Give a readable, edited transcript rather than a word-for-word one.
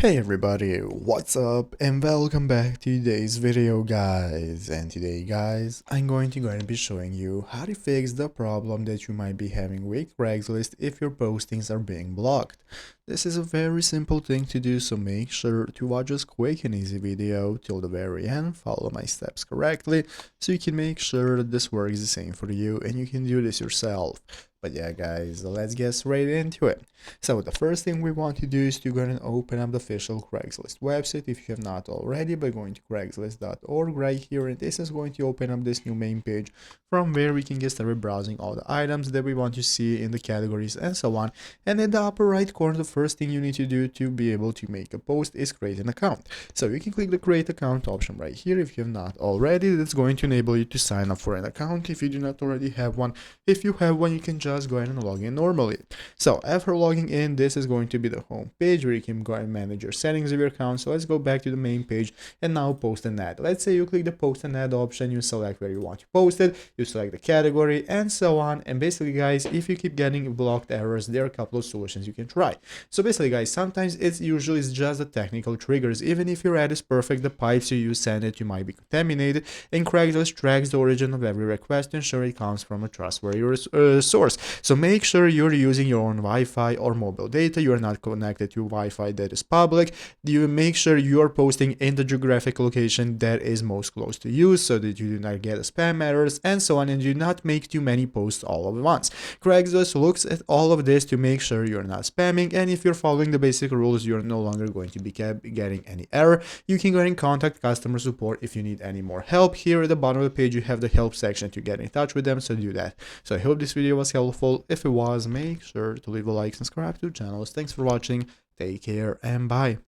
Hey everybody, what's up and welcome back to today's video guys. And today guys, I'm going to be showing you how to fix the problem that you might be having with Craigslist if your postings are being blocked. This is a very simple thing to do, so make sure to watch this quick and easy video till the very end, follow my steps correctly so you can make sure that this works the same for you and you can do this yourself. But yeah guys, let's get straight into it. So the first thing we want to do is to go and open up the official Craigslist website if you have not already by going to craigslist.org right here, and this is going to open up this new main page from where we can get started browsing all the items that we want to see in the categories and so on. And in the upper right corner, the first thing you need to do to be able to make a post is create an account. So you can click the create account option right here if you have not already. That's going to enable you to sign up for an account if you do not already have one. If you have one, you can just go ahead and log in normally. So after logging in, this is going to be the home page where you can go and manage your settings of your account. So let's go back to the main page and now post an ad. Let's say you click the post an ad option, you select where you want to post it, you select the category and so on. And basically guys, if you keep getting blocked errors, there are a couple of solutions you can try. So basically guys, sometimes it's just the technical triggers. Even if your ad is perfect, the pipes you use send it, you might be contaminated, and Craigslist tracks the origin of every request to ensure it comes from a trustworthy source. So make sure you're using your own Wi-Fi or mobile data, you are not connected to Wi-Fi that is public. You make sure you are posting in the geographic location that is most close to you so that you do not get spam errors and so on, and do not make too many posts all at once. Craigslist looks at all of this to make sure you're not spamming, and if you're following the basic rules, you're no longer going to be getting any error. You can go ahead and contact customer support if you need any more help. Here at the bottom of the page you have the help section to get in touch with them, so do that. So I hope this video was helpful. If it was, make sure to leave a like and subscribe to the channel. Thanks for watching, take care and bye.